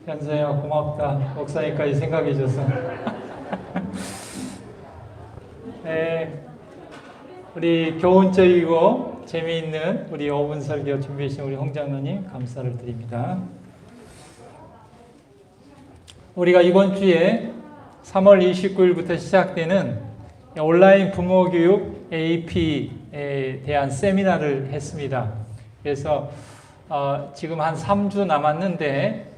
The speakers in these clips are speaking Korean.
현서야 고맙다. 목사님까지 생각해줘서. 네, 우리 교훈적이고 재미있는 우리 5분 설교 준비해 주신 우리 홍 장로님 감사를 드립니다. 우리가 이번 주에 3월 29일부터 시작되는 온라인 부모교육 AP에 대한 세미나를 했습니다. 그래서 지금 한 3주 남았는데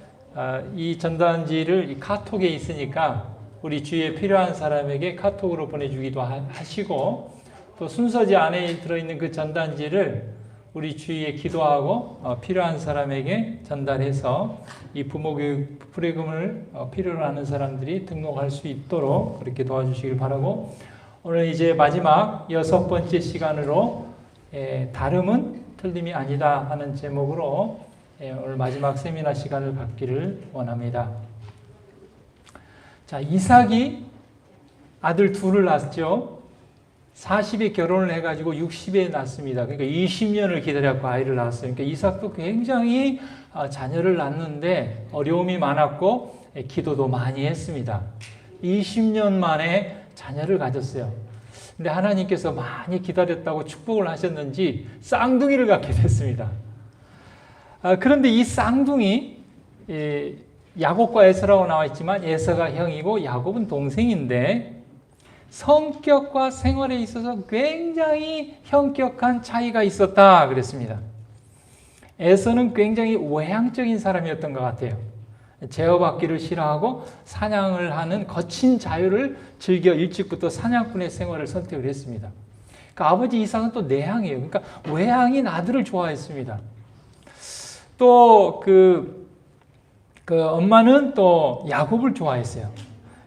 이 전단지를 이 카톡에 있으니까 우리 주위에 필요한 사람에게 카톡으로 보내주기도 하시고, 또 순서지 안에 들어있는 그 전단지를 우리 주위에 기도하고 필요한 사람에게 전달해서 이 부모교육 프로그램을 필요로 하는 사람들이 등록할 수 있도록 그렇게 도와주시길 바라고, 오늘 이제 마지막 6번째 시간으로 다름은 틀림이 아니다 하는 제목으로 오늘 마지막 세미나 시간을 갖기를 원합니다. 자, 이삭이 아들 둘을 낳았죠. 40에 결혼을 해가지고 60에 낳습니다. 그러니까 20년을 기다렸고 아이를 낳았어요. 그러니까 이삭도 굉장히 자녀를 낳는데 어려움이 많았고 기도도 많이 했습니다. 20년 만에 자녀를 가졌어요. 근데 하나님께서 많이 기다렸다고 축복을 하셨는지 쌍둥이를 갖게 됐습니다. 그런데 이 쌍둥이, 야곱과 에서라고 나와 있지만 에서가 형이고 야곱은 동생인데 성격과 생활에 있어서 굉장히 현격한 차이가 있었다 그랬습니다. 에서는 굉장히 외향적인 사람이었던 것 같아요. 제어받기를 싫어하고 사냥을 하는 거친 자유를 즐겨 일찍부터 사냥꾼의 생활을 선택을 했습니다. 그러니까 아버지 이삭은 또 내향이에요. 그러니까 외향인 아들을 좋아했습니다. 또 엄마는 또 야곱을 좋아했어요.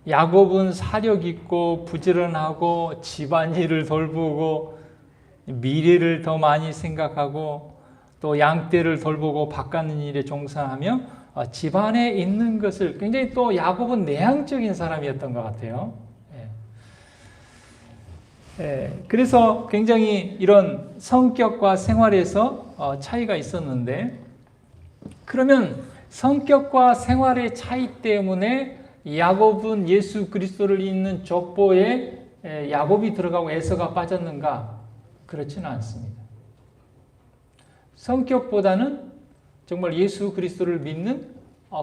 야곱은 사력 있고 부지런하고 집안일을 돌보고 미래를 더 많이 생각하고 또 양떼를 돌보고 바꾸는 일에 종사하며 집안에 있는 것을 굉장히, 또 야곱은 내향적인 사람이었던 것 같아요. 그래서 굉장히 이런 성격과 생활에서 차이가 있었는데, 그러면 성격과 생활의 차이 때문에 야곱은 예수 그리스도를 잇는 족보에 야곱이 들어가고 에서가 빠졌는가? 그렇지는 않습니다. 성격보다는 정말 예수 그리스도를 믿는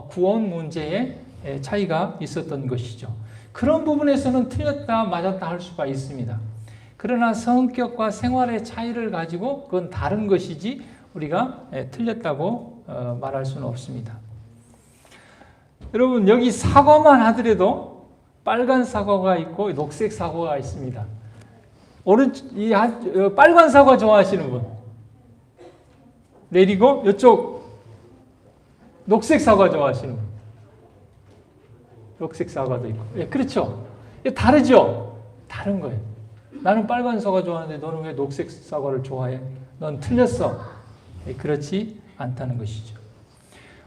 구원 문제에 차이가 있었던 것이죠. 그런 부분에서는 틀렸다 맞았다 할 수가 있습니다. 그러나 성격과 생활의 차이를 가지고 그건 다른 것이지 우리가 틀렸다고 말할 수는 없습니다. 여러분, 여기 사과만 하더라도 빨간 사과가 있고 녹색 사과가 있습니다. 빨간 사과 좋아하시는 분 내리고, 이쪽 녹색 사과 좋아하시는 분, 녹색 사과도 있고. 그렇죠. 다르죠. 다른 거예요. 나는 빨간 사과 좋아하는데 너는 왜 녹색 사과를 좋아해? 넌 틀렸어. 그렇지 않다는 것이죠.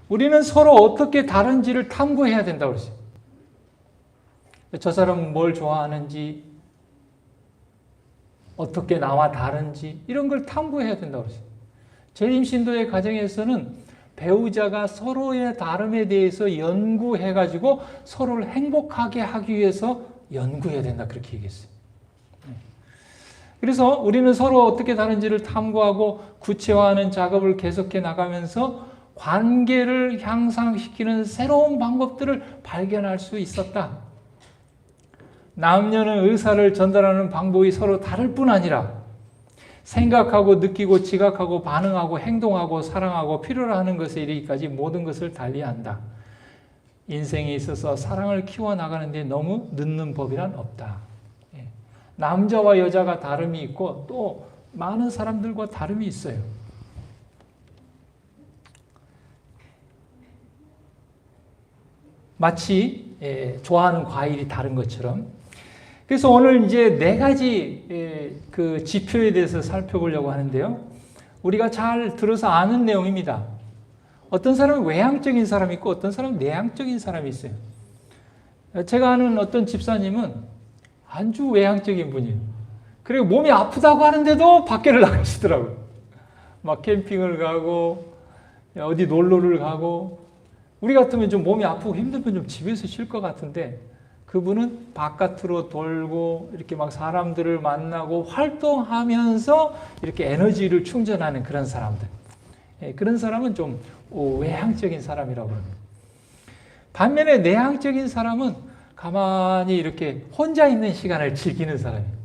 우리는 서로 어떻게 다른지를 탐구해야 된다고 그랬어요. 저 사람은 뭘 좋아하는지, 어떻게 나와 다른지, 이런 걸 탐구해야 된다고 그랬어요. 재림신도의 과정에서는 배우자가 서로의 다름에 대해서 연구해가지고 서로를 행복하게 하기 위해서 연구해야 된다, 그렇게 얘기했어요. 그래서 우리는 서로 어떻게 다른지를 탐구하고 구체화하는 작업을 계속해 나가면서 관계를 향상시키는 새로운 방법들을 발견할 수 있었다. 남녀는 의사를 전달하는 방법이 서로 다를 뿐 아니라 생각하고 느끼고 지각하고 반응하고 행동하고 사랑하고 필요로 하는 것에 이르기까지 모든 것을 달리한다. 인생에 있어서 사랑을 키워나가는데 너무 늦는 법이란 없다. 남자와 여자가 다름이 있고 또 많은 사람들과 다름이 있어요. 마치 좋아하는 과일이 다른 것처럼. 그래서 오늘 이제 4가지 그 지표에 대해서 살펴보려고 하는데요. 우리가 잘 들어서 아는 내용입니다. 어떤 사람은 외향적인 사람이 있고 어떤 사람은 내향적인 사람이 있어요. 제가 아는 어떤 집사님은 아주 외향적인 분이에요. 그리고 몸이 아프다고 하는데도 밖에를 나가시더라고요. 막 캠핑을 가고 어디 놀러를 가고 우리 같으면 좀 몸이 아프고 힘들면 좀 집에서 쉴 것 같은데 그분은 바깥으로 돌고 이렇게 막 사람들을 만나고 활동하면서 이렇게 에너지를 충전하는 그런 사람들. 그런 사람은 좀 외향적인 사람이라고 합니다. 반면에 내향적인 사람은 가만히 이렇게 혼자 있는 시간을 즐기는 사람이에요.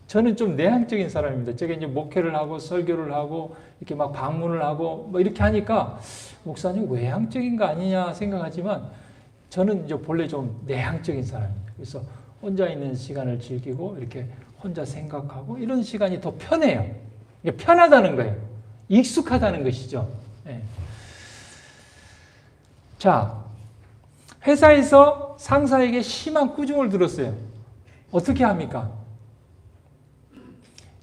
저는 좀 내향적인 사람입니다. 제가 이제 목회를 하고 설교를 하고 이렇게 막 방문을 하고 뭐 이렇게 하니까 목사님 외향적인 거 아니냐 생각하지만 저는 이제 본래 좀 내향적인 사람입니다. 그래서 혼자 있는 시간을 즐기고 이렇게 혼자 생각하고 이런 시간이 더 편해요. 이게 편하다는 거예요. 익숙하다는 것이죠. 네. 자, 회사에서 상사에게 심한 꾸중을 들었어요. 어떻게 합니까?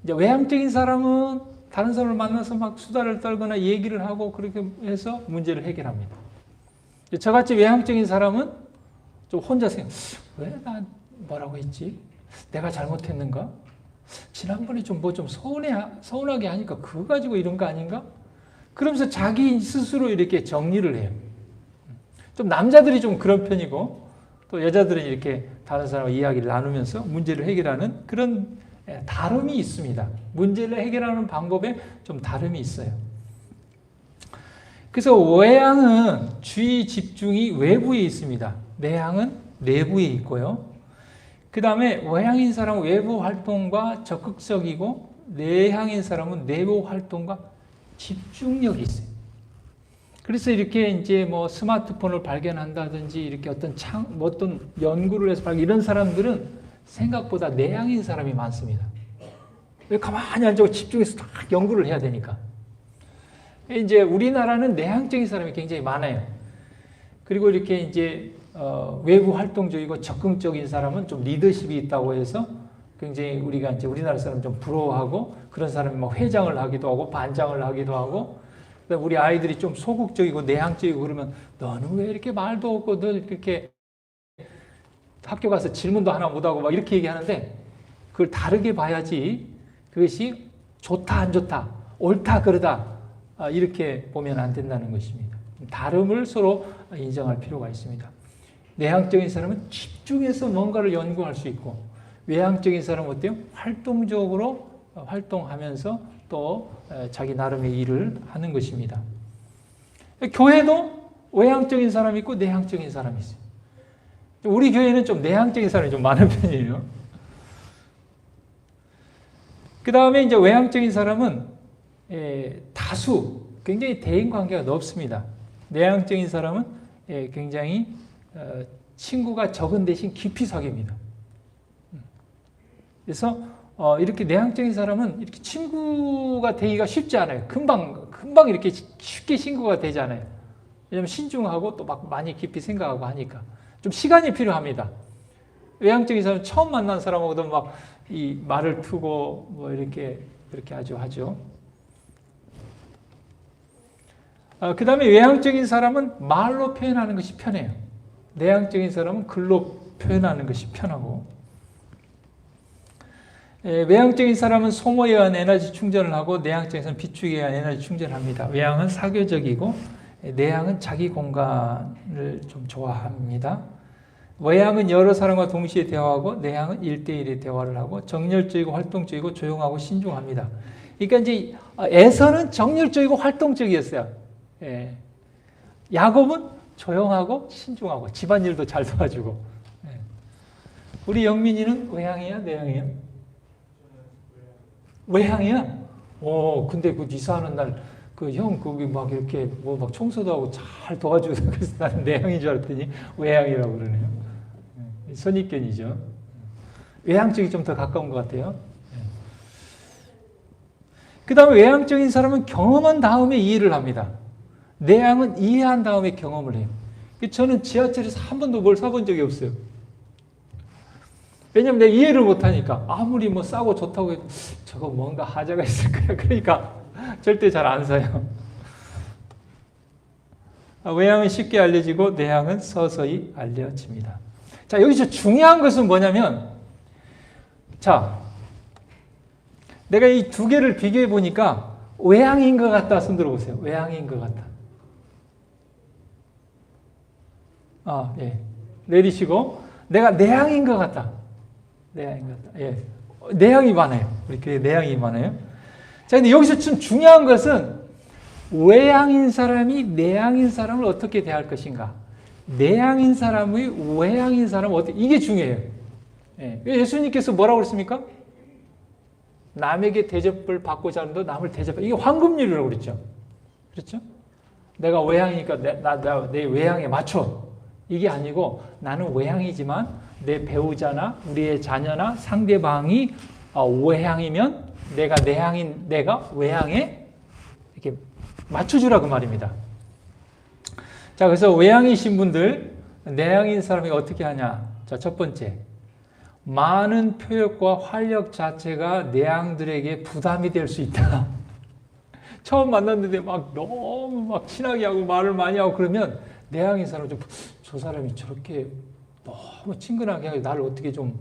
이제 외향적인 사람은 다른 사람을 만나서 막 수다를 떨거나 얘기를 하고 그렇게 해서 문제를 해결합니다. 저같이 외향적인 사람은 좀 혼자 생각, 왜 나 뭐라고 했지? 내가 잘못했는가? 지난번에 좀 뭐 좀 서운하게 하니까 그거 가지고 이런 거 아닌가? 그러면서 자기 스스로 이렇게 정리를 해요. 좀 남자들이 좀 그런 편이고 또 여자들은 이렇게 다른 사람과 이야기를 나누면서 문제를 해결하는 그런 다름이 있습니다. 문제를 해결하는 방법에 좀 다름이 있어요. 그래서 외향은 주의 집중이 외부에 있습니다. 내향은 내부에 있고요. 그 다음에 외향인 사람은 외부 활동과 적극적이고 내향인 사람은 내부 활동과 집중력이 있어요. 그래서 이렇게 이제 뭐 스마트폰을 발견한다든지 이렇게 어떤 연구를 해서 이런 사람들은 생각보다 내향인 사람이 많습니다. 왜 가만히 앉아서 집중해서 딱 연구를 해야 되니까. 이제 우리나라는 내향적인 사람이 굉장히 많아요. 그리고 이렇게 이제 외부 활동적이고 적극적인 사람은 좀 리더십이 있다고 해서 굉장히 우리가 이제 우리나라 사람 좀 부러워하고 그런 사람이 막 회장을 하기도 하고 반장을 하기도 하고 우리 아이들이 좀 소극적이고 내향적이고 그러면 너는 왜 이렇게 말도 없고 너 이렇게 학교 가서 질문도 하나 못하고 막 이렇게 얘기하는데 그걸 다르게 봐야지 그것이 좋다 안 좋다 옳다 그르다 이렇게 보면 안 된다는 것입니다. 다름을 서로 인정할 필요가 있습니다. 내향적인 사람은 집중해서 뭔가를 연구할 수 있고 외향적인 사람은 어때요? 활동적으로 활동하면서 또 자기 나름의 일을 하는 것입니다. 교회도 외향적인 사람이 있고 내향적인 사람이 있어요. 우리 교회는 좀 내향적인 사람이 좀 많은 편이에요. 그 다음에 이제 외향적인 사람은 다수, 굉장히 대인 관계가 넓습니다. 내향적인 사람은 굉장히 친구가 적은 대신 깊이 사귀입니다. 그래서 이렇게 내향적인 사람은 이렇게 친구가 되기가 쉽지 않아요. 금방 이렇게 쉽게 친구가 되지 않아요. 왜냐하면 신중하고 또 막 많이 깊이 생각하고 하니까. 좀 시간이 필요합니다. 외향적인 사람은 처음 만난 사람하고도 막 이 말을 트고 뭐 이렇게 아주 하죠. 그 다음에 외향적인 사람은 말로 표현하는 것이 편해요. 내향적인 사람은 글로 표현하는 것이 편하고. 외향적인 사람은 소모에 의한 에너지 충전을 하고 내향적인 사람은 비축에 의한 에너지 충전을 합니다. 외향은 사교적이고 내향은 자기 공간을 좀 좋아합니다. 외향은 여러 사람과 동시에 대화하고 내향은 1대1의 대화를 하고 정열적이고 활동적이고 조용하고 신중합니다. 그러니까 이제 에서는 정열적이고 활동적이었어요. 야곱은 조용하고 신중하고 집안일도 잘 도와주고. 우리 영민이는 외향이야 내향이야? 외향이야? 근데 그 이사하는 날 그 형 거기 막 이렇게 뭐 막 청소도 하고 잘 도와주고 그래서 나는 내향인 줄 알았더니 외향이라고 그러네요. 선입견이죠. 외향적이 좀 더 가까운 것 같아요. 그 다음에 외향적인 사람은 경험한 다음에 이해를 합니다. 내향은 이해한 다음에 경험을 해요. 저는 지하철에서 한 번도 뭘 사본 적이 없어요. 왜냐면 내가 이해를 못하니까 아무리 뭐 싸고 좋다고 해도 저거 뭔가 하자가 있을 거야. 그러니까 절대 잘 안 사요. 외향은 쉽게 알려지고 내향은 서서히 알려집니다. 자, 여기서 중요한 것은 뭐냐면 자, 내가 이 두 개를 비교해 보니까 외향인 것 같다 손 들어보세요. 외향인 것 같다. 예. 내리시고, 내가 내향인 것 같다. 내향인 것 같다. 예. 내향이 많아요. 우리 교회 내향이 많아요. 자, 근데 여기서 좀 중요한 것은 외향인 사람이 내향인 사람을 어떻게 대할 것인가. 내향인 사람의 외향인 사람을 어떻게, 이게 중요해요. 예. 예수님께서 뭐라고 그랬습니까? 남에게 대접을 받고자 하는데 남을 대접해. 이게 황금률이라고 그랬죠. 그렇죠? 내가 외향이니까 내 외향에 맞춰. 이게 아니고 나는 외향이지만 내 배우자나 우리의 자녀나 상대방이 외향이면 내가 내향인 내가 외향에 이렇게 맞춰주라 그 말입니다. 자, 그래서 외향이신 분들, 내향인 사람이 어떻게 하냐? 자, 첫 번째. 많은 표현과 활력 자체가 내향들에게 부담이 될 수 있다. 처음 만났는데 막 너무 막 친하게 하고 말을 많이 하고 그러면 내향인 사람은 좀, 저 사람이 저렇게 너무 친근하게 하고 나를 어떻게 좀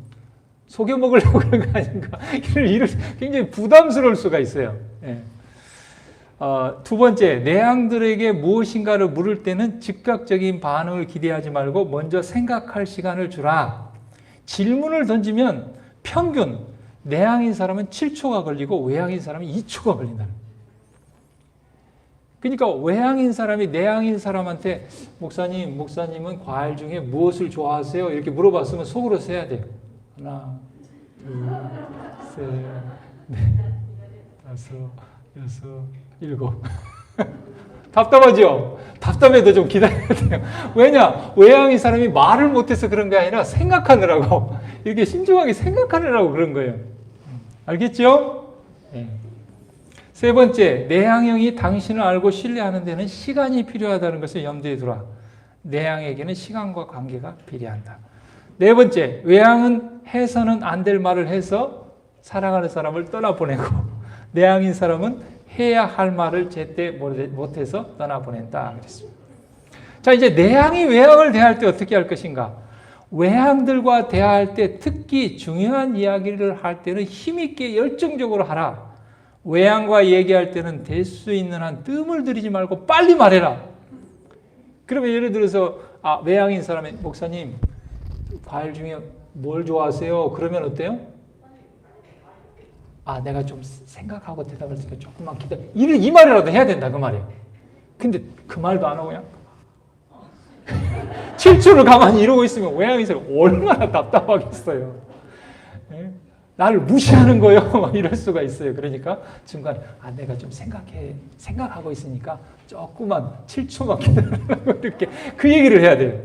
속여 먹으려고 그런 거 아닌가. 이럴 굉장히 부담스러울 수가 있어요. 예. 두 번째, 내향들에게 무엇인가를 물을 때는 즉각적인 반응을 기대하지 말고 먼저 생각할 시간을 주라. 질문을 던지면 평균 내향인 사람은 7초가 걸리고 외향인 사람은 2초가 걸린다는 거예요. 그러니까 외향인 사람이 내향인 사람한테 목사님은 과일 중에 무엇을 좋아하세요? 이렇게 물어봤으면 속으로 세야 돼요. 하나, 둘, 셋, 넷, 다섯, 여섯, 일곱. 답답하죠? 답답해도 좀 기다려야 돼요. 왜냐? 외향인 사람이 말을 못해서 그런 게 아니라 생각하느라고, 이렇게 신중하게 생각하느라고 그런 거예요. 알겠죠? 네. 세 번째, 내향형이 당신을 알고 신뢰하는 데는 시간이 필요하다는 것을 염두에 두라. 내향에게는 시간과 관계가 필요한다. 네 번째, 외향은 해서는 안 될 말을 해서 사랑하는 사람을 떠나보내고, 내향인 사람은 해야 할 말을 제때 못해서 떠나보낸다. 그랬습니다. 자, 이제 내향이 외향을 대할 때 어떻게 할 것인가? 외향들과 대화할 때 특히 중요한 이야기를 할 때는 힘있게 열정적으로 하라. 외향과 얘기할 때는 될 수 있는 한 뜸을 들이지 말고 빨리 말해라. 그러면 예를 들어서 외향인 사람이 목사님 과일 중에 뭘 좋아하세요? 그러면 어때요? 내가 좀 생각하고 대답을 했으니까 조금만 기다려. 이 말이라도 해야 된다 그 말이에요. 근데 그 말도 안 하고 그냥 7초를 가만히 이러고 있으면 외향인 사람이 얼마나 답답하겠어요. 네? 나를 무시하는 거예요. 이럴 수가 있어요. 그러니까 중간에 내가 좀 생각하고 있으니까 조금만 7초만 기다리라고 이렇게 그 얘기를 해야 돼요.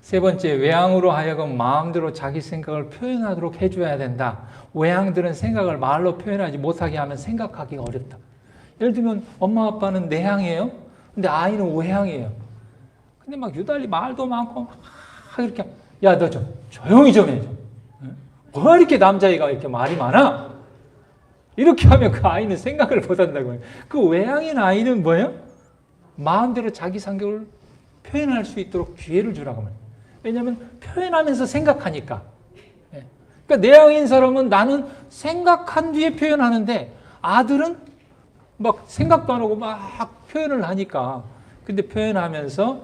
세 번째, 외향으로 하여금 마음대로 자기 생각을 표현하도록 해줘야 된다. 외향들은 생각을 말로 표현하지 못하게 하면 생각하기가 어렵다. 예를 들면 엄마 아빠는 내향이에요. 근데 아이는 외향이에요. 근데 막 유달리 말도 많고 막 이렇게 야, 너 좀 조용히 좀 해줘. 뭐 이렇게 남자애가 이렇게 말이 많아? 이렇게 하면 그 아이는 생각을 못한다고요. 그 외향인 아이는 뭐예요? 마음대로 자기 생각을 표현할 수 있도록 기회를 주라고 합니다. 왜냐하면 표현하면서 생각하니까. 그러니까 내향인 사람은 나는 생각한 뒤에 표현하는데 아들은 막 생각도 안 하고 막 표현을 하니까. 근데 표현하면서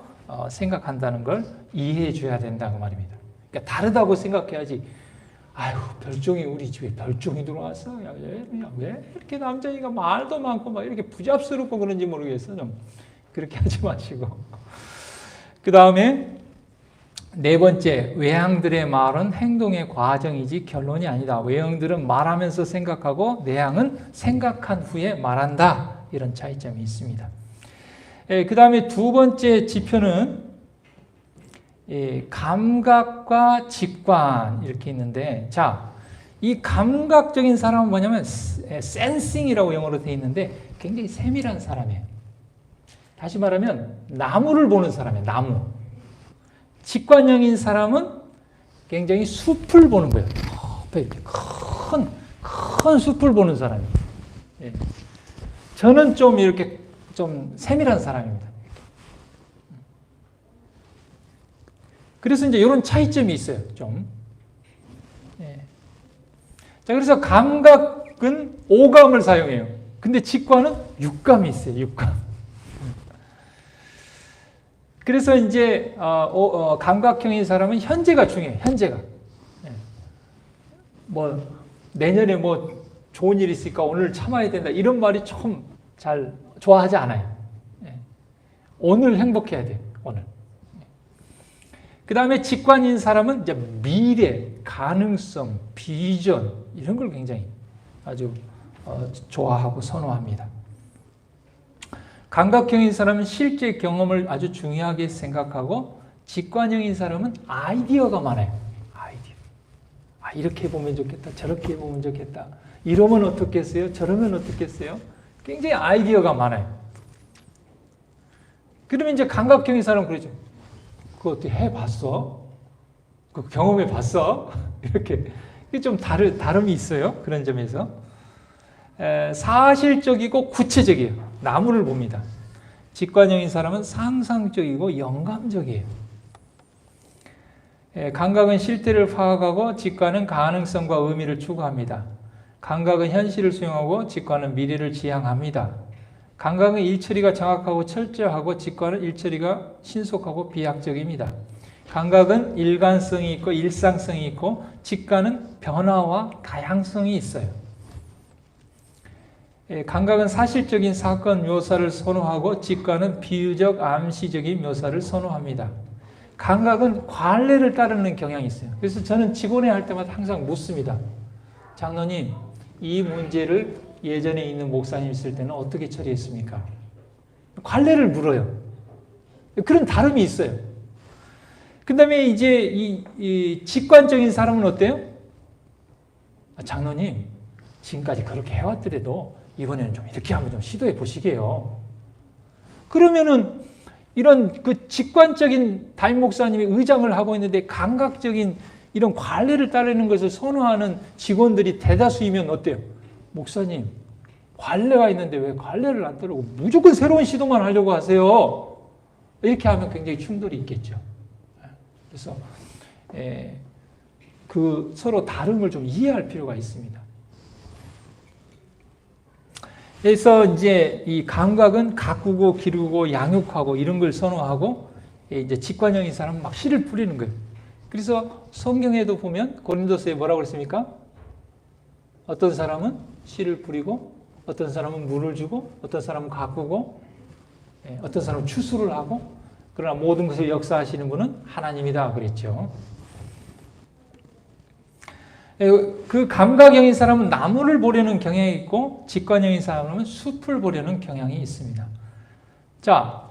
생각한다는 걸 이해해 줘야 된다고 말입니다. 그러니까 다르다고 생각해야지. 아유, 별종이 우리 집에 별종이 들어왔어. 왜 이렇게 남자애가 말도 많고 막 이렇게 부잡스럽고 그런지 모르겠어. 좀 그렇게 하지 마시고. 그 다음에 네 번째, 외향들의 말은 행동의 과정이지 결론이 아니다. 외향들은 말하면서 생각하고 내향은 생각한 후에 말한다. 이런 차이점이 있습니다. 그 다음에 두 번째 지표는 감각과 직관 이렇게 있는데, 자, 이 감각적인 사람은 뭐냐면 센싱이라고 영어로 되어 있는데 굉장히 세밀한 사람이에요. 다시 말하면 나무를 보는 사람이에요. 나무. 직관형인 사람은 굉장히 숲을 보는 거예요. 이렇게 큰 숲을 보는 사람이에요. 저는 좀 이렇게 좀 세밀한 사람입니다. 그래서 이제 이런 차이점이 있어요. 좀. 자, 그래서 감각은 오감을 사용해요. 근데 직관은 육감이 있어요. 육감. 그래서 이제 감각형인 사람은 현재가 중요해요. 현재가. 뭐 내년에 뭐 좋은 일이 있으니까 오늘 참아야 된다. 이런 말이 좀 잘 좋아하지 않아요. 오늘 행복해야 돼요. 오늘. 그 다음에 직관인 사람은 이제 미래, 가능성, 비전 이런 걸 굉장히 아주 좋아하고 선호합니다. 감각형인 사람은 실제 경험을 아주 중요하게 생각하고 직관형인 사람은 아이디어가 많아요. 아이디어. 이렇게 해보면 좋겠다. 저렇게 해보면 좋겠다. 이러면 어떻겠어요? 저러면 어떻겠어요? 굉장히 아이디어가 많아요. 그러면 이제 감각형인 사람은 그러죠. 그거 어떻게 해봤어? 그 경험해봤어? 이렇게 좀 다름이 있어요. 그런 점에서. 사실적이고 구체적이에요. 나무를 봅니다. 직관형인 사람은 상상적이고 영감적이에요. 감각은 실태를 파악하고 직관은 가능성과 의미를 추구합니다. 감각은 현실을 수용하고 직관은 미래를 지향합니다. 감각은 일처리가 정확하고 철저하고 직관은 일처리가 신속하고 비약적입니다. 감각은 일관성이 있고 일상성이 있고 직관은 변화와 다양성이 있어요. 감각은 사실적인 사건 묘사를 선호하고 직관은 비유적 암시적인 묘사를 선호합니다. 감각은 관례를 따르는 경향이 있어요. 그래서 저는 직원회 할 때마다 항상 묻습니다. 장로님, 이 문제를 예전에 있는 목사님 있을 때는 어떻게 처리했습니까? 관례를 물어요. 그런 다름이 있어요. 그 다음에 이제 이 직관적인 사람은 어때요? 장로님, 지금까지 그렇게 해왔더라도 이번에는 좀 이렇게 한번 좀 시도해 보시게요. 그러면은 이런 그 직관적인 담임 목사님이 의장을 하고 있는데 감각적인 이런 관례를 따르는 것을 선호하는 직원들이 대다수이면 어때요? 목사님, 관례가 있는데 왜 관례를 안 따르고 무조건 새로운 시도만 하려고 하세요? 이렇게 하면 굉장히 충돌이 있겠죠. 그래서 그 서로 다름을 좀 이해할 필요가 있습니다. 그래서 이제 이 감각은 가꾸고 기르고 양육하고 이런 걸 선호하고 이제 직관형인 사람은 막 씨를 뿌리는 거예요. 그래서 성경에도 보면 고린도서에 뭐라고 그랬습니까? 어떤 사람은 씨를 뿌리고 어떤 사람은 물을 주고 어떤 사람은 가꾸고 어떤 사람은 추수를 하고 그러나 모든 것을 역사하시는 분은 하나님이다 그랬죠. 그 감각형인 사람은 나무를 보려는 경향이 있고 직관형인 사람은 숲을 보려는 경향이 있습니다. 자,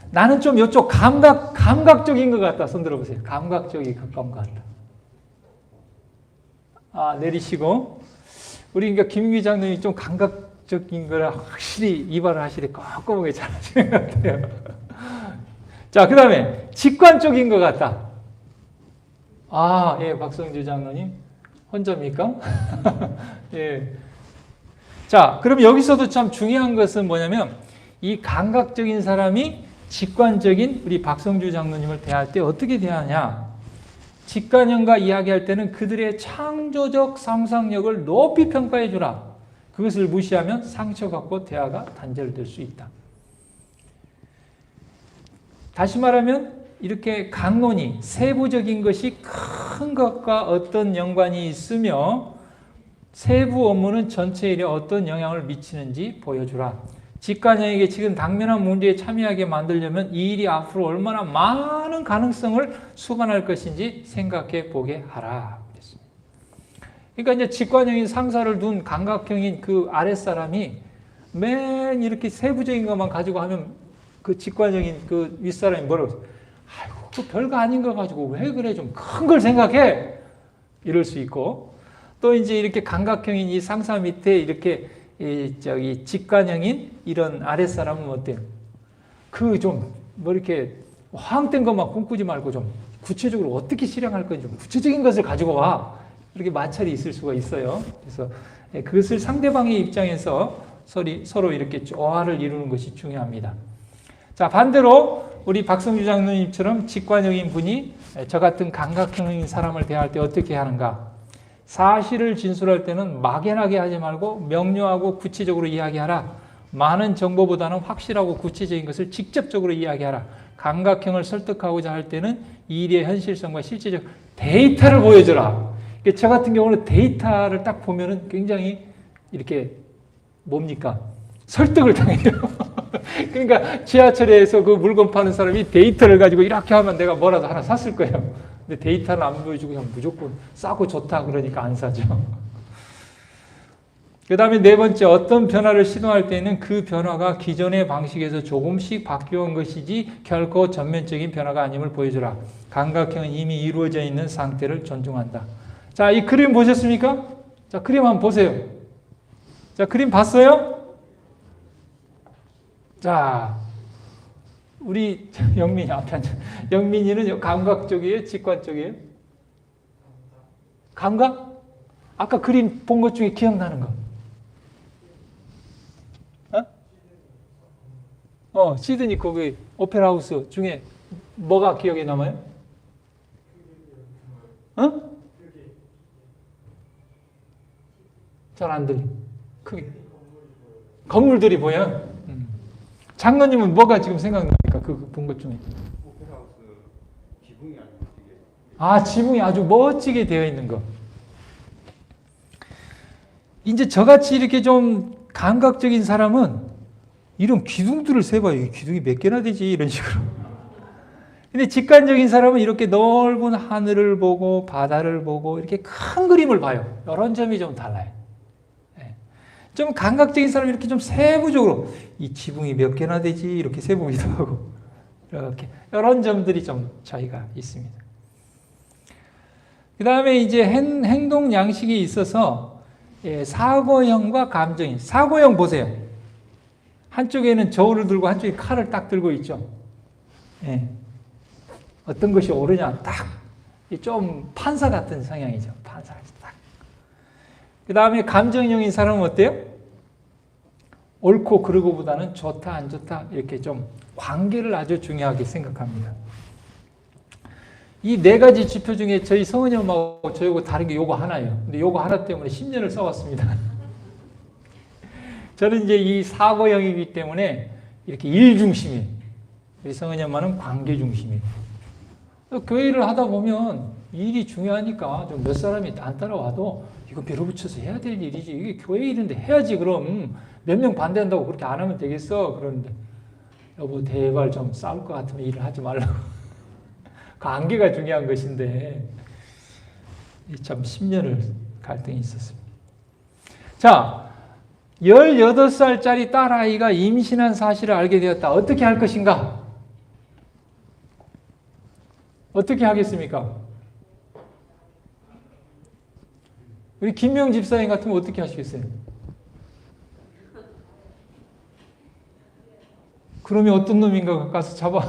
나는 좀 이쪽 감각적인 것 같다. 손 들어보세요. 감각적이 가까운 것 같다. 내리시고 우리 그러니까 김 기장님이 좀 감각적인 거라 확실히 이발을 하시되 꼼꼼하게 잘 하시는 것 같아요. 자, 그 다음에 직관적인 것 같다. 예, 박성주 장로님. 혼자입니까? 예. 자, 그럼 여기서도 참 중요한 것은 뭐냐면 이 감각적인 사람이 직관적인 우리 박성주 장로님을 대할 때 어떻게 대하냐? 직관형과 이야기할 때는 그들의 창조적 상상력을 높이 평가해 주라. 그것을 무시하면 상처받고 대화가 단절될 수 있다. 다시 말하면 이렇게 강론이 세부적인 것이 큰 것과 어떤 연관이 있으며 세부 업무는 전체 일에 어떤 영향을 미치는지 보여주라. 직관형에게 지금 당면한 문제에 참여하게 만들려면 이 일이 앞으로 얼마나 많은 가능성을 수반할 것인지 생각해 보게 하라. 그러니까 이제 직관형인 상사를 둔 감각형인 그 아랫사람이 맨 이렇게 세부적인 것만 가지고 하면 그 직관형인 그 윗사람이 뭐라고 아이고, 그 별거 아닌 거 가지고 왜 그래? 좀 큰 걸 생각해! 이럴 수 있고, 또 이제 이렇게 감각형인 이 상사 밑에 이렇게 직관형인 이런 아랫사람은 어때요? 뭐 이렇게 허황된 것만 꿈꾸지 말고 좀 구체적으로 어떻게 실행할 건지 좀 구체적인 것을 가지고 와. 이렇게 마찰이 있을 수가 있어요. 그래서 그것을 상대방의 입장에서 서로 이렇게 조화를 이루는 것이 중요합니다. 자, 반대로 우리 박성주 장로님처럼 직관형인 분이 저 같은 감각형인 사람을 대할 때 어떻게 하는가? 사실을 진술할 때는 막연하게 하지 말고 명료하고 구체적으로 이야기하라. 많은 정보보다는 확실하고 구체적인 것을 직접적으로 이야기하라. 감각형을 설득하고자 할 때는 일의 현실성과 실제적 데이터를 보여줘라. 저 같은 경우는 데이터를 딱 보면은 굉장히 이렇게 뭡니까? 설득을 당해요. 그러니까 지하철에서 그 물건 파는 사람이 데이터를 가지고 이렇게 하면 내가 뭐라도 하나 샀을 거예요. 근데 데이터는 안 보여주고 그냥 무조건 싸고 좋다 그러니까 안 사죠. 그 다음에 네 번째, 어떤 변화를 시도할 때는 그 변화가 기존의 방식에서 조금씩 바뀌어온 것이지 결코 전면적인 변화가 아님을 보여주라. 감각형은 이미 이루어져 있는 상태를 존중한다. 자, 이 그림 보셨습니까? 자, 그림 한번 보세요. 자, 그림 봤어요? 자, 우리 영민이 앞에 앉아. 영민이는 감각 쪽이에요? 직관 쪽이에요? 감각? 아까 그림 본 것 중에 기억나는 거. 시드니 거기 오페라 하우스 중에 뭐가 기억에 남아요? 잘 안 들려. 크게. 건물들이 보여. 장로님은 뭐가 지금 생각납니까? 그 본 것 중에. 오페라 하우스 지붕이 아주 멋지게. 아, 지붕이 아주 멋지게 되어 있는 거. 이제 저같이 이렇게 좀 감각적인 사람은 이런 기둥들을 세봐요. 기둥이 몇 개나 되지? 이런 식으로. 근데 직관적인 사람은 이렇게 넓은 하늘을 보고 바다를 보고 이렇게 큰 그림을 봐요. 이런 점이 좀 달라요. 좀 감각적인 사람이 이렇게 좀 세부적으로 이 지붕이 몇 개나 되지? 이렇게 세보기도 하고 이렇게 이런 점들이 좀 차이가 있습니다. 그 다음에 이제 행동 양식이 있어서 사고형과 감정형. 사고형 보세요. 한쪽에는 저울을 들고 한쪽에 칼을 딱 들고 있죠. 예. 어떤 것이 옳으냐 딱 좀 판사 같은 성향이죠. 판사 딱. 그 다음에 감정형인 사람은 어때요? 옳고 그르고보다는 좋다 안 좋다 이렇게 좀 관계를 아주 중요하게 생각합니다. 이 네 가지 지표 중에 저희 성은이 엄마하고 저하고 다른 게 요거 하나예요. 근데 요거 하나 때문에 10년을 써왔습니다. 저는 이제 이 사고형이기 때문에 이렇게 일 중심이에요. 우리 성은이 엄마는 관계 중심이에요. 교회를 하다 보면 일이 중요하니까 좀 몇 사람이 안 따라와도 이거 밀어붙여서 해야 될 일이지. 이게 교회 일인데 해야지 그럼. 몇 명 반대한다고 그렇게 안 하면 되겠어. 그러는데 여보 제발 좀 싸울 것 같으면 일을 하지 말라고. 관계가 중요한 것인데 참 10년을 갈등이 있었습니다. 자, 18살짜리 딸아이가 임신한 사실을 알게 되었다. 어떻게 할 것인가? 어떻게 하겠습니까? 우리 김명 집사님 같으면 어떻게 하시겠어요? 그러면 어떤 놈인가 가서 잡아.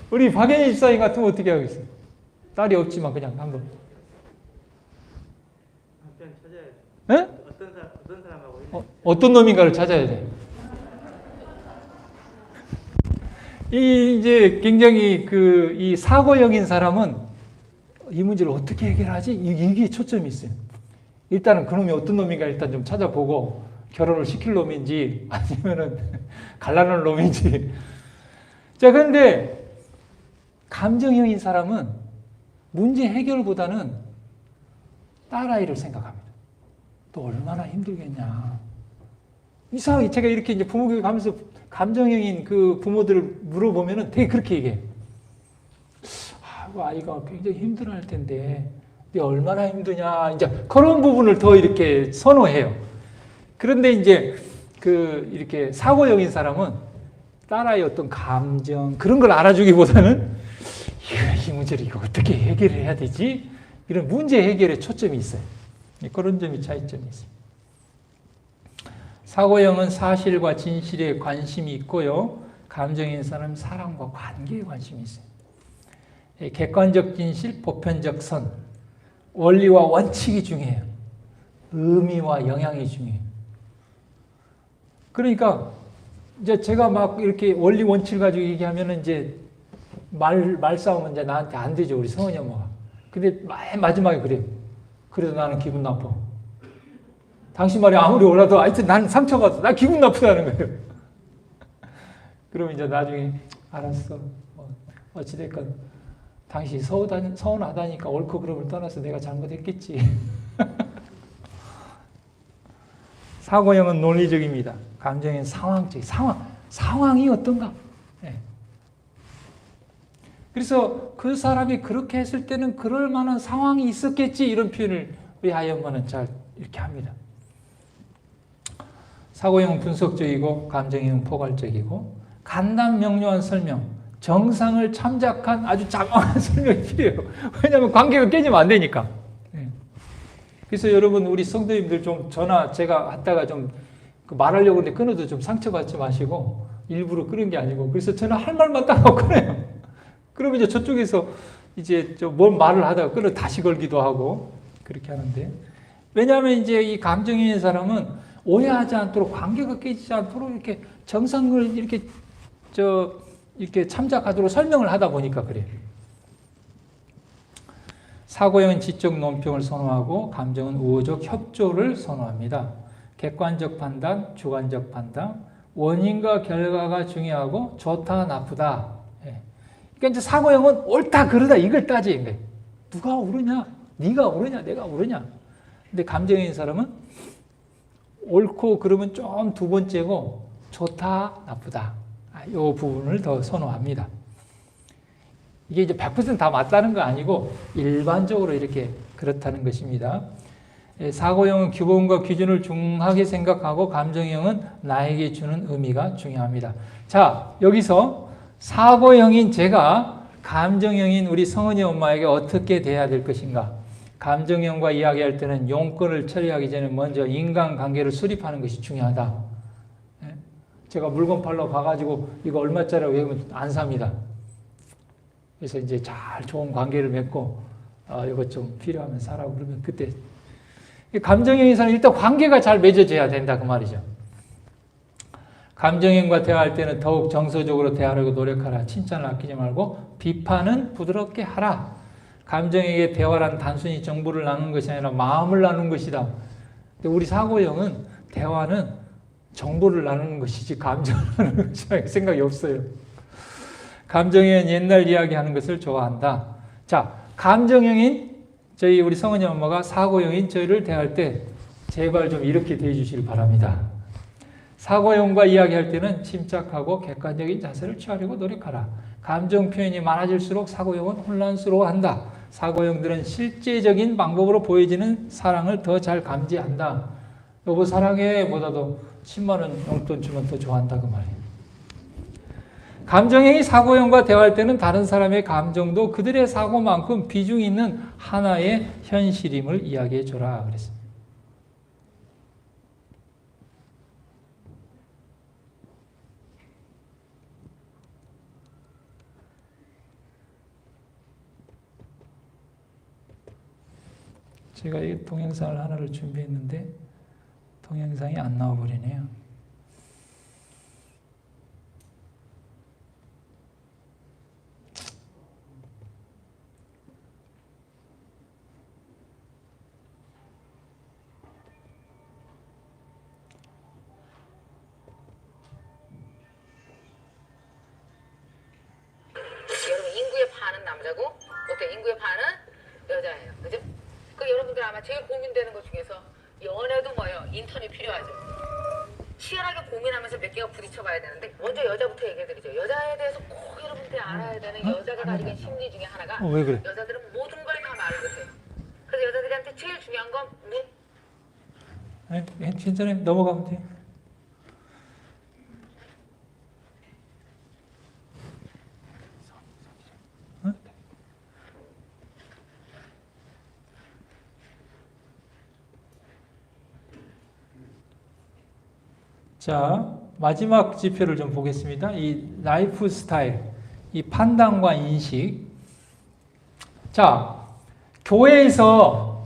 우리 박연희 집사님 같으면 어떻게 하겠어요? 딸이 없지만 그냥 한번. 찾아야 돼. 어떤 사람하고 어떤 놈인가를 찾아야 돼. 이제 굉장히 이 사고형인 사람은 이 문제를 어떻게 해결하지? 이게 초점이 있어요. 일단은 그놈이 어떤 놈인가 일단 좀 찾아보고 결혼을 시킬 놈인지 아니면은 갈라놓을 놈인지. 자, 그런데 감정형인 사람은 문제 해결보다는 딸아이를 생각합니다. 또 얼마나 힘들겠냐. 이상하게 제가 이렇게 이제 부모교육 하면서 감정형인 그 부모들을 물어보면은 되게 그렇게 얘기해요. 아이가 굉장히 힘들어 할 텐데, 근데 얼마나 힘드냐. 이제 그런 부분을 더 이렇게 선호해요. 그런데 이제 이렇게 사고형인 사람은 딸아이 어떤 감정, 그런 걸 알아주기보다는 이 문제를 이거 어떻게 해결해야 되지? 이런 문제 해결에 초점이 있어요. 그런 점이 차이점이 있습니다. 사고형은 사실과 진실에 관심이 있고요. 감정인 사람은 사랑과 관계에 관심이 있어요. 객관적 진실, 보편적 선, 원리와 원칙이 중요해요. 의미와 영향이 중요해요. 그러니까 이제 제가 막 이렇게 원리 원칙을 가지고 얘기하면은 이제 말싸움은 이제 나한테 안 되죠. 우리 성은이 엄마가. 근데 마지막에 그래요. 그래도 나는 기분 나빠. 당신 말이 아무리 옳아도 하여튼 난 상처받았어. 나 기분 나쁘다는 거예요. 그러면 이제 나중에 알았어. 어찌됐건 당시 서운하다니까 옳고 그름을 떠나서 내가 잘못했겠지. 사고형은 논리적입니다. 감정형은 상황적. 상황이 어떤가? 네. 그래서 그 사람이 그렇게 했을 때는 그럴 만한 상황이 있었겠지 이런 표현을 우리 하이엄마는 잘 이렇게 합니다. 사고형은 분석적이고 감정형은 포괄적이고 간단 명료한 설명, 정상을 참작한 아주 장황한 설명이 필요해요. 왜냐하면 관계가 깨지면 안 되니까. 그래서 여러분 우리 성도님들 좀 전화 제가 하다가 좀 말하려고 하는데 끊어도 좀 상처받지 마시고 일부러 끊은 게 아니고 그래서 저는 할 말만 딱 하고 끊어요. 그러면 이제 저쪽에서 이제 뭔 말을 하다가 끊어 다시 걸기도 하고 그렇게 하는데 왜냐하면 이제 이 감정인 사람은 오해하지 않도록 관계가 깨지지 않도록 이렇게 정상을 이렇게 참작하도록 설명을 하다 보니까 그래요. 사고형은 지적 논평을 선호하고 감정은 우호적 협조를 선호합니다. 객관적 판단, 주관적 판단, 원인과 결과가 중요하고 좋다, 나쁘다. 그러니까 이제 사고형은 옳다, 그르다 이걸 따지는 거예요. 누가 옳으냐? 네가 옳으냐? 내가 옳으냐? 근데 감정인 사람은 옳고 그러면 좀 두 번째고 좋다, 나쁘다. 이 부분을 더 선호합니다. 이게 이제 100% 다 맞다는 거 아니고 일반적으로 이렇게 그렇다는 것입니다. 사고형은 규범과 기준을 중하게 생각하고 감정형은 나에게 주는 의미가 중요합니다. 자, 여기서 사고형인 제가 감정형인 우리 성은이 엄마에게 어떻게 대해야 될 것인가? 감정형과 이야기할 때는 용건을 처리하기 전에 먼저 인간관계를 수립하는 것이 중요하다. 제가 물건 팔러 가가지고 이거 얼마짜리라고 얘기하면 안 삽니다. 그래서 이제 잘 좋은 관계를 맺고 이것 좀 필요하면 사라고 그러면 그때 감정형인 사람은 일단 관계가 잘 맺어져야 된다 그 말이죠. 감정형과 대화할 때는 더욱 정서적으로 대하려고 노력하라. 칭찬을 아끼지 말고 비판은 부드럽게 하라. 감정에게 대화란 단순히 정보를 나누는 것이 아니라 마음을 나누는 것이다. 근데 우리 사고형은 대화는 정보를 나누는 것이지 감정을 나누는 것이라는 생각이 없어요. 감정형은 옛날 이야기하는 것을 좋아한다. 자, 감정형인 저희 우리 성은이 엄마가 사고형인 저희를 대할 때 제발 좀 이렇게 대해 주시길 바랍니다. 사고형과 이야기할 때는 침착하고 객관적인 자세를 취하려고 노력하라. 감정 표현이 많아질수록 사고형은 혼란스러워한다. 사고형들은 실제적인 방법으로 보여지는 사랑을 더 잘 감지한다. 여보 사랑해 보다도 10만 원 용돈 주면 더 좋아한다 그 말이에요. 감정형이 사고형과 대화할 때는 다른 사람의 감정도 그들의 사고만큼 비중 있는 하나의 현실임을 이야기해 줘라 그랬습니다. 제가 이 동영상을 하나를 준비했는데 동영상이 안 나와버리네요. 여러분 인구의 반은 남자고 어때? 인구의 반은 여자예요. 그죠? 그 여러분들 아마 제일 고민되는 것 중에서 연애도 뭐예요? 인턴이 필요하죠. 치열하게 고민하면서 몇 개가 부딪혀봐야 되는데 먼저 여자부터 얘기해드리죠. 여자에 대해서 꼭 여러분들이 알아야 되는 여자가 가지고 있는 심리 중에 하나가 왜 그래? 여자들은 모든 걸 다 말을 못해요. 그래서 여자들한테 제일 중요한 건 괜찮아요. 넘어가면 돼요. 자, 마지막 지표를 좀 보겠습니다. 이 라이프 스타일, 이 판단과 인식. 자, 교회에서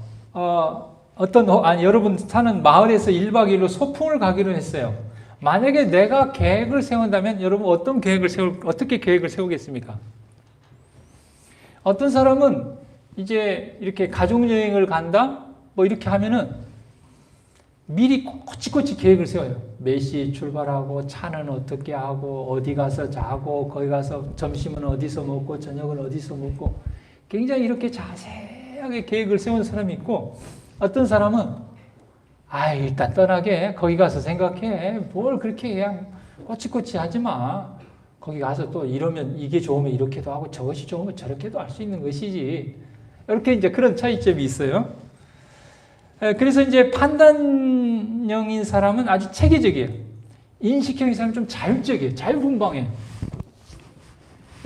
여러분 사는 마을에서 1박 2일로 소풍을 가기로 했어요. 만약에 내가 계획을 세운다면 여러분 어떻게 계획을 세우겠습니까? 어떤 사람은 이제 이렇게 가족여행을 간다? 뭐 이렇게 하면은 미리 꼬치꼬치 계획을 세워요. 몇 시에 출발하고 차는 어떻게 하고 어디 가서 자고 거기 가서 점심은 어디서 먹고 저녁은 어디서 먹고 굉장히 이렇게 자세하게 계획을 세운 사람이 있고 어떤 사람은 일단 떠나게 거기 가서 생각해. 뭘 그렇게 그냥 꼬치꼬치 하지 마. 거기 가서 또 이러면 이게 좋으면 이렇게도 하고 저것이 좋으면 저렇게도 할 수 있는 것이지. 이렇게 이제 그런 차이점이 있어요. 그래서 이제 판단형인 사람은 아주 체계적이에요. 인식형인 사람은 좀 자율적이에요. 자유분방해요.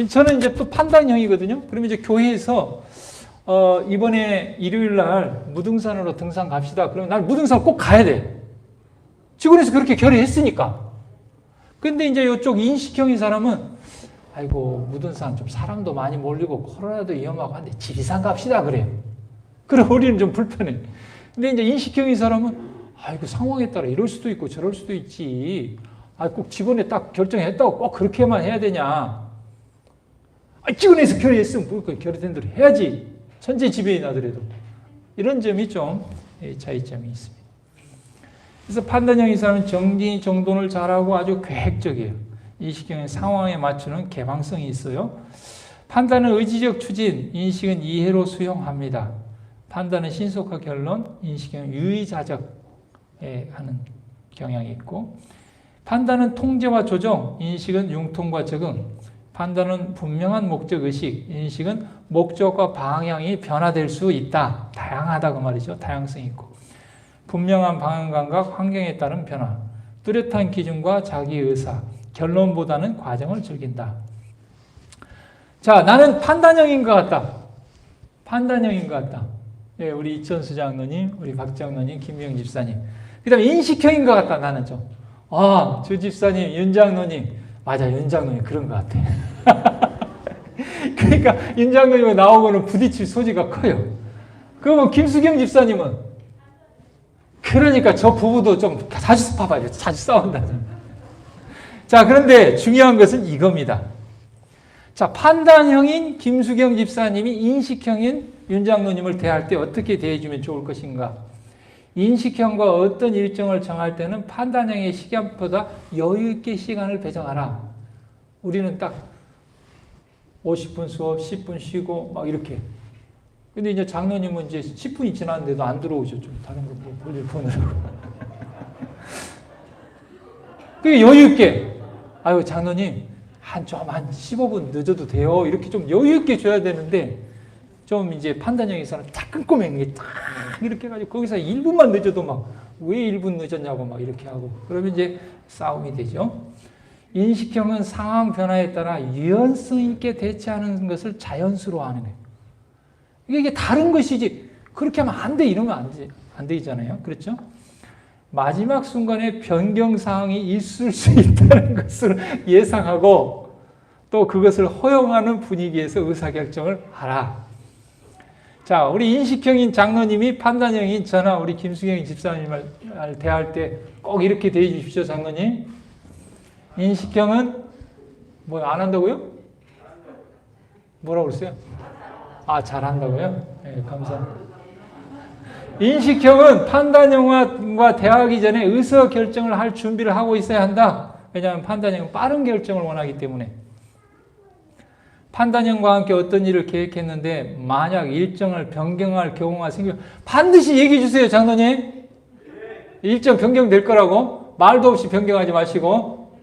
저는 이제 또 판단형이거든요. 그러면 이제 교회에서 이번에 일요일 날 무등산으로 등산 갑시다. 그러면 난 무등산 꼭 가야 돼. 직원에서 그렇게 결의했으니까. 근데 이제 이쪽 인식형인 사람은 아이고 무등산 좀 사람도 많이 몰리고 코로나도 위험하고 한데 지리산 갑시다 그래요. 그럼 우리는 좀 불편해. 근데 이제 인식형인 사람은 아이고 상황에 따라 이럴 수도 있고 저럴 수도 있지. 꼭 직원에 딱 결정했다고 꼭 그렇게만 해야 되냐. 직원에서 결의했으면 뭐 결의된 대로 해야지. 천재지변이 나더라도. 이런 점이 좀 차이점이 있습니다. 그래서 판단형인 사람은 정리 정돈을 잘하고 아주 계획적이에요. 인식형은 상황에 맞추는 개방성이 있어요. 판단은 의지적 추진, 인식은 이해로 수용합니다. 판단은 신속한 결론, 인식은 유의자적 하는 경향이 있고, 판단은 통제와 조정, 인식은 융통과 적응, 판단은 분명한 목적의식, 인식은 목적과 방향이 변화될 수 있다. 다양하다 그 말이죠. 다양성이 있고. 분명한 방향감각, 환경에 따른 변화, 뚜렷한 기준과 자기 의사, 결론보다는 과정을 즐긴다. 자, 나는 판단형인 것 같다. 판단형인 것 같다. 예, 우리 이천수 장로님, 우리 박 장로님, 김명 집사님. 그 다음에 인식형인 것 같다, 나는 좀. 조 집사님, 윤 장로님. 맞아, 윤 장로님 그런 것 같아. 그러니까 윤 장로님 나오고는 부딪힐 소지가 커요. 그러면 김수경 집사님은 그러니까 저 부부도 좀 자주 봐봐요. 자주 싸운다. 자, 그런데 중요한 것은 이겁니다. 자, 판단형인 김수경 집사님이 인식형인 윤 장로님을 대할 때 어떻게 대해주면 좋을 것인가? 인식형과 어떤 일정을 정할 때는 판단형의 시간보다 여유 있게 시간을 배정하라. 우리는 딱 50분 수업, 10분 쉬고 막 이렇게. 근데 이제 장로님은 이제 10분이 지났는데도 안 들어오죠. 좀 다른 거 볼일 보느라고. 그 여유 있게. 아유, 장로님, 한 15분 늦어도 돼요. 이렇게 좀 여유 있게 줘야 되는데, 좀 이제 판단형의 사람 딱 끊고 맹게 딱 이렇게 해가지고, 거기서 1분만 늦어도 막, 왜 1분 늦었냐고 막 이렇게 하고. 그러면 이제 싸움이 되죠. 인식형은 상황 변화에 따라 유연성 있게 대처하는 것을 자연스러워하는 거예요. 이게 다른 것이지 그렇게 하면 안 돼 이러면 안 되잖아요. 그렇죠? 마지막 순간에 변경 사항이 있을 수 있다는 것을 예상하고 또 그것을 허용하는 분위기에서 의사결정을 하라. 자, 우리 인식형인 장로님이 판단형인 저나 우리 김수경 집사님을 대할 때 꼭 이렇게 대해 주십시오, 장로님. 인식형은 뭐 안 한다고요? 뭐라고 그랬어요? 잘한다고요? 네, 감사합니다. 인식형은 판단형과 대하기 전에 의사결정을 할 준비를 하고 있어야 한다. 왜냐하면 판단형은 빠른 결정을 원하기 때문에. 판단형과 함께 어떤 일을 계획했는데 만약 일정을 변경할 경우가 생기면 반드시 얘기해 주세요, 장로님. 일정 변경될 거라고 말도 없이 변경하지 마시고.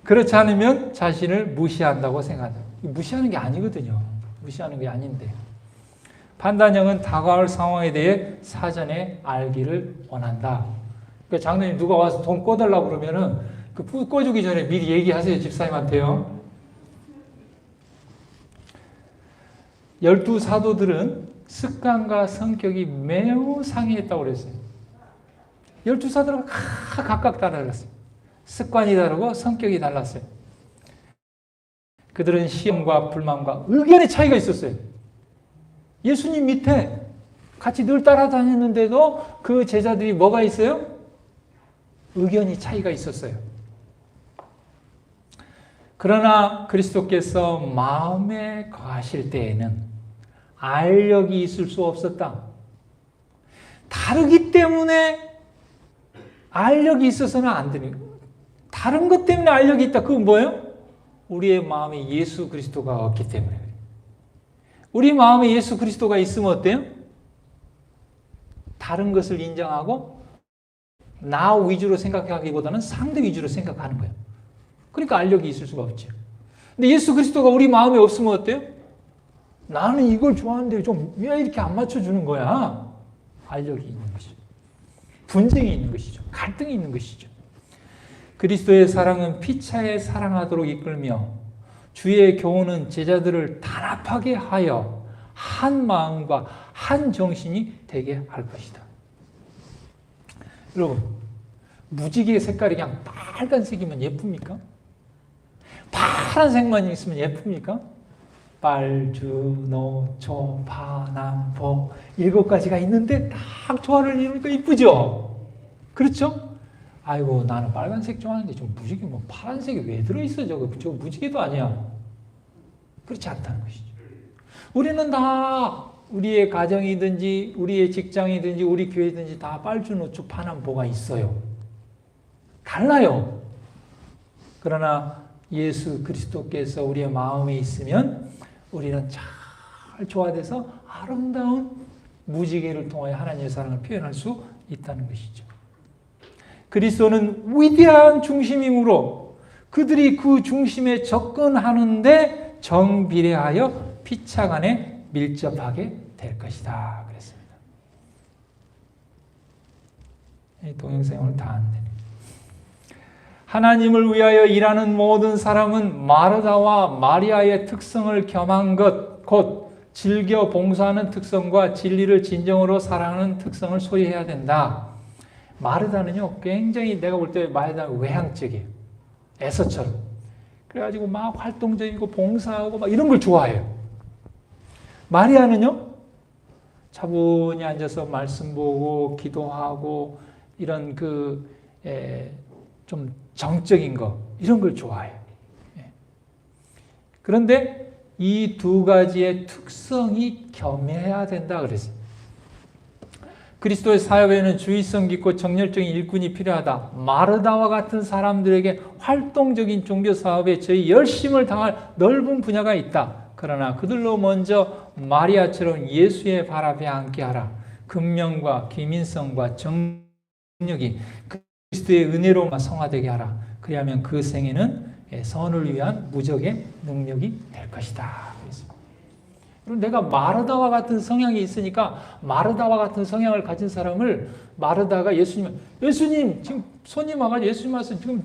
그렇지 않으면 자신을 무시한다고 생각한다. 무시하는 게 아니거든요. 무시하는 게 아닌데. 판단형은 다가올 상황에 대해 사전에 알기를 원한다. 그러니까 장로님 누가 와서 돈 꿔달라고 그러면은 그 꿔주기 전에 미리 얘기하세요, 집사님한테요. 12 사도들은 습관과 성격이 매우 상이했다고 그랬어요. 12 사도는 각각 달랐어요. 습관이 다르고 성격이 달랐어요. 그들은 시험과 불만과 의견의 차이가 있었어요. 예수님 밑에 같이 늘 따라다녔는데도 그 제자들이 뭐가 있어요? 의견이 차이가 있었어요. 그러나 그리스도께서 마음에 거하실 때에는 알력이 있을 수 없었다. 다르기 때문에 알력이 있어서는 안 되는 거예요. 다른 것 때문에 알력이 있다. 그건 뭐예요? 우리의 마음에 예수 그리스도가 없기 때문에 그래요. 우리 마음에 예수 그리스도가 있으면 어때요? 다른 것을 인정하고 나 위주로 생각하기보다는 상대 위주로 생각하는 거예요. 그러니까 알력이 있을 수가 없죠. 근데 예수 그리스도가 우리 마음에 없으면 어때요? 나는 이걸 좋아하는데 좀 왜 이렇게 안 맞춰주는 거야? 알력이 있는 것이죠. 분쟁이 있는 것이죠. 갈등이 있는 것이죠. 그리스도의 사랑은 피차에 사랑하도록 이끌며 주의 교훈은 제자들을 단합하게 하여 한 마음과 한 정신이 되게 할 것이다. 여러분, 무지개 색깔이 그냥 빨간색이면 예쁩니까? 파란색만 있으면 예쁩니까? 빨주, 노초, 파남보 7가지가 있는데 딱 조화를 이루니까 이쁘죠? 그렇죠? 아이고 나는 빨간색 좋아하는데 좀 무지개 뭐 파란색이 왜 들어있어 저거 무지개도 아니야. 그렇지 않다는 것이죠. 우리는 다 우리의 가정이든지 우리의 직장이든지 우리 교회든지 다 빨주, 노초, 파남보가 있어요. 달라요. 그러나 예수 그리스도께서 우리의 마음에 있으면 우리는 잘 조화돼서 아름다운 무지개를 통하여 하나님의 사랑을 표현할 수 있다는 것이죠. 그리스도는 위대한 중심이므로 그들이 그 중심에 접근하는데 정비례하여 피차 간에 밀접하게 될 것이다. 그랬습니다. 이 동영상이 오늘 다 안 되네. 하나님을 위하여 일하는 모든 사람은 마르다와 마리아의 특성을 겸한 것, 곧 즐겨 봉사하는 특성과 진리를 진정으로 사랑하는 특성을 소유해야 된다. 마르다는요, 굉장히 내가 볼 때 마르다는 외향적이에요. 에서처럼. 그래가지고 막 활동적이고 봉사하고 막 이런 걸 좋아해요. 마리아는요, 차분히 앉아서 말씀 보고 기도하고 이런 좀 정적인 거 이런 걸 좋아해요. 그런데 이 두 가지의 특성이 겸해야 된다 그랬어요. 그리스도의 사역에는 주의성 깊고 정열적인 일꾼이 필요하다. 마르다와 같은 사람들에게 활동적인 종교 사업에 저희 열심을 당할 넓은 분야가 있다. 그러나 그들로 먼저 마리아처럼 예수의 발 앞에 앉게 하라. 근면과 기민성과 정력이 그리스도의 은혜로만 성화되게 하라. 그리하면 그 생애는 선을 위한 무적의 능력이 될 것이다. 그럼 내가 마르다와 같은 성향이 있으니까 마르다와 같은 성향을 가진 사람을 마르다가 예수님 지금 손님 와가지고 예수님 와서 지금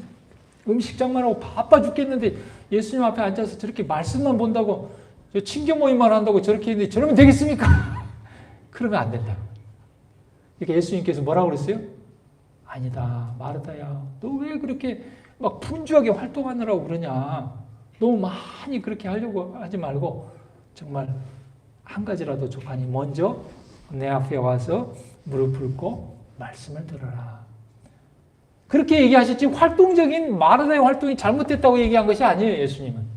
음식장만 하고 바빠 죽겠는데 예수님 앞에 앉아서 저렇게 말씀만 본다고 친교 모임만 한다고 저렇게 했는데 저러면 되겠습니까? 그러면 안 된다. 이렇게 예수님께서 뭐라고 그랬어요? 아니다, 마르다야, 너 왜 그렇게 막 분주하게 활동하느라고 그러냐? 너무 많이 그렇게 하려고 하지 말고 정말 한 가지라도 족하니 먼저 내 앞에 와서 무릎 꿇고 말씀을 들어라. 그렇게 얘기하셨지 활동적인 마르다의 활동이 잘못됐다고 얘기한 것이 아니에요. 예수님은.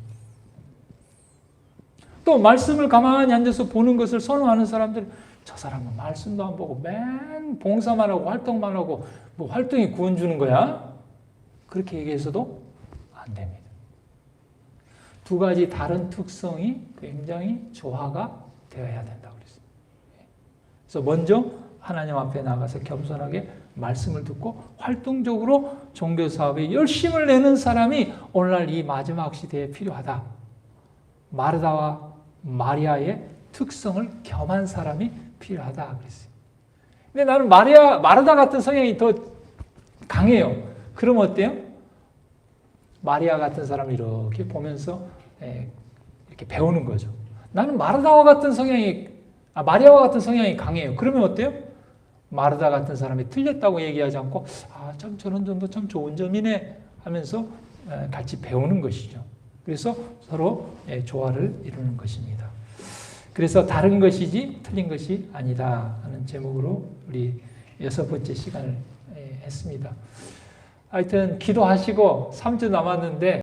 또 말씀을 가만히 앉아서 보는 것을 선호하는 사람들, 저 사람은 말씀도 안 보고 맨 봉사만 하고 활동만 하고 뭐 활동이 구원 주는 거야? 그렇게 얘기해서도 안 됩니다. 두 가지 다른 특성이 굉장히 조화가 되어야 된다고 그랬어요. 그래서 먼저 하나님 앞에 나가서 겸손하게 말씀을 듣고 활동적으로 종교 사업에 열심을 내는 사람이 오늘날 이 마지막 시대에 필요하다. 마르다와 마리아의 특성을 겸한 사람이 필요하다 그랬어요. 근데 나는 마르다 같은 성향이 더 강해요. 그럼 어때요? 마리아 같은 사람을 이렇게 보면서 이렇게 배우는 거죠. 나는 마리아와 같은 성향이 강해요. 그러면 어때요? 마르다 같은 사람이 틀렸다고 얘기하지 않고 참 저런 점도 참 좋은 점이네 하면서 같이 배우는 것이죠. 그래서 서로 조화를 이루는 것입니다. 그래서 다른 것이지 틀린 것이 아니다 하는 제목으로 우리 6번째 시간을 했습니다. 하여튼 기도하시고 3주 남았는데